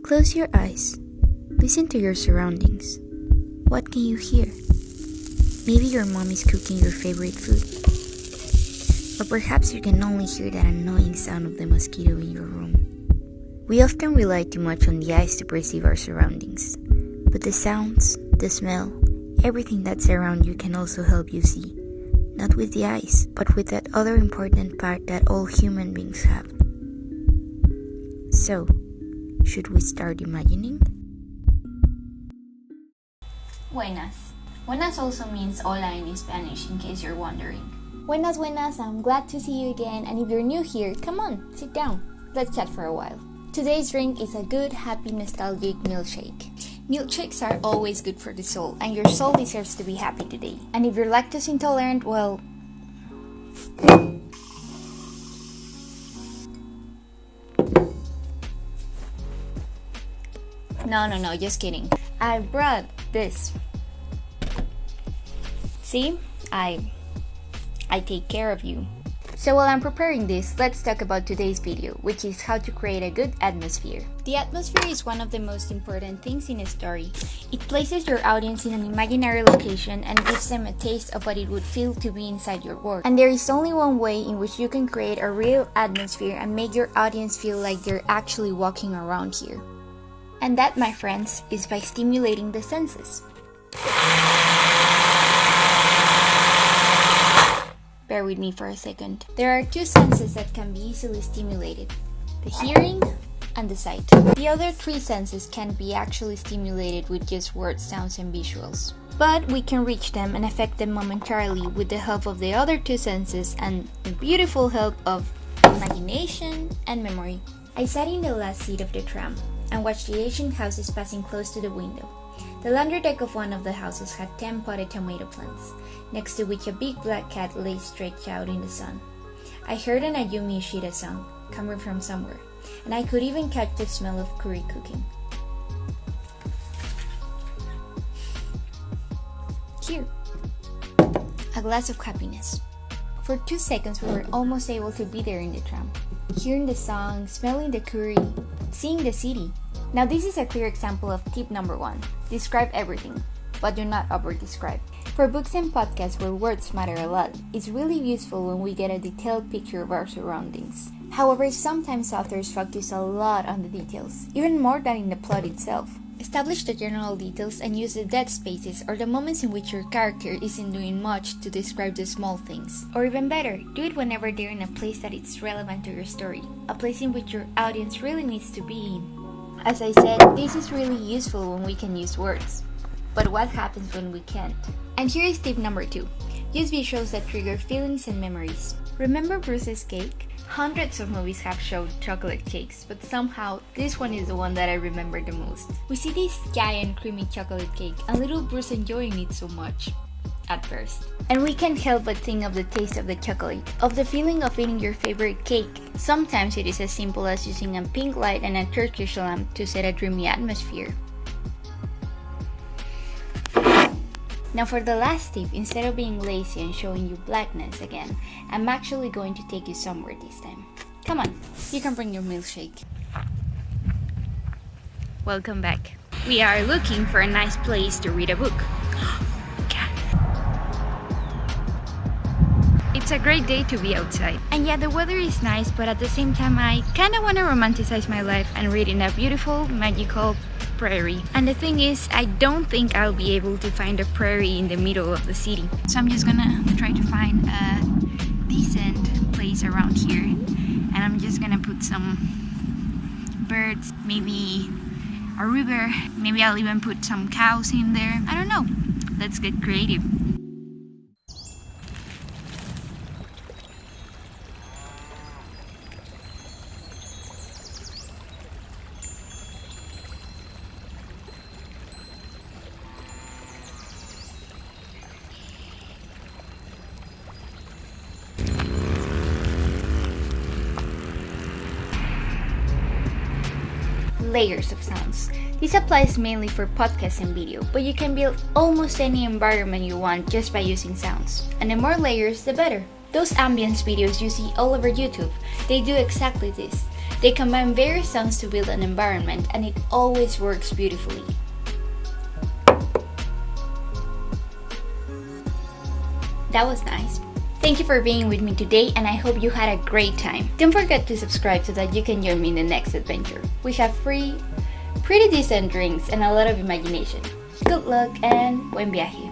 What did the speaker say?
Close your eyes. Listen to your surroundings. What can you hear? Maybe your mom is cooking your favorite food. Or perhaps you can only hear that annoying sound of the mosquito in your room. We often rely too much on the eyes to perceive our surroundings. But the sounds, the smell, everything that's around you can also help you see. Not with the eyes, but with that other important part that all human beings have. So, should we start imagining? Buenas. Buenas also means hola in Spanish, in case you're wondering. Buenas, buenas, I'm glad to see you again, and if you're new here, come on, sit down. Let's chat for a while. Today's drink is a good, happy, nostalgic milkshake. Milkshakes are always good for the soul, and your soul deserves to be happy today. And if you're lactose intolerant, well... No, just kidding. I brought this. See? I take care of you. So while I'm preparing this, let's talk about today's video, which is how to create a good atmosphere. The atmosphere is one of the most important things in a story. It places your audience in an imaginary location and gives them a taste of what it would feel to be inside your world. And there is only one way in which you can create a real atmosphere and make your audience feel like they're actually walking around here. And that, my friends, is by stimulating the senses. Bear with me for a second. There are two senses that can be easily stimulated: the hearing and the sight. The other three senses can be actually stimulated with just words, sounds, and visuals. But we can reach them and affect them momentarily with the help of the other two senses and the beautiful help of imagination and memory. I sat in the last seat of the tram and watched the Asian houses passing close to the window. The laundry deck of one of the houses had 10 potted tomato plants, next to which a big black cat lay stretched out in the sun. I heard an Ayumi Ishida song coming from somewhere, and I could even catch the smell of curry cooking. Here, a glass of happiness. For 2 seconds we were almost able to be there in the tram, hearing the song, smelling the curry, seeing the city. Now this is a clear example of tip number 1. Describe everything, but do not over-describe. For books and podcasts where words matter a lot, it's really useful when we get a detailed picture of our surroundings. However, sometimes authors focus a lot on the details, even more than in the plot itself. Establish the general details and use the dead spaces or the moments in which your character isn't doing much to describe the small things. Or even better, do it whenever they're in a place that is relevant to your story, a place in which your audience really needs to be in. As I said, this is really useful when we can use words. But what happens when we can't? And here is tip number 2. Use visuals that trigger feelings and memories. Remember Bruce's cake? Hundreds of movies have showed chocolate cakes, but somehow this one is the one that I remember the most. We see this giant creamy chocolate cake and little Bruce enjoying it so much. At first. And we can't help but think of the taste of the chocolate, of the feeling of eating your favorite cake. Sometimes it is as simple as using a pink light and a Turkish lamp to set a dreamy atmosphere. Now for the last tip, instead of being lazy and showing you blackness again, I'm actually going to take you somewhere this time. Come on, you can bring your milkshake. Welcome back. We are looking for a nice place to read a book. It's a great day to be outside. And yeah, the weather is nice, but at the same time I kinda wanna romanticize my life and read in a beautiful, magical prairie. And the thing is, I don't think I'll be able to find a prairie in the middle of the city. So I'm just gonna try to find a decent place around here. And I'm just gonna put some birds, maybe a river, maybe I'll even put some cows in there. I don't know. Let's get creative. Layers of sounds. This applies mainly for podcasts and video, but you can build almost any environment you want just by using sounds. And the more layers, the better. Those ambience videos you see all over YouTube, they do exactly this. They combine various songs to build an environment, and it always works beautifully. That was nice. Thank you for being with me today, and I hope you had a great time. Don't forget to subscribe so that you can join me in the next adventure. We have free, pretty decent drinks and a lot of imagination. Good luck and buen viaje.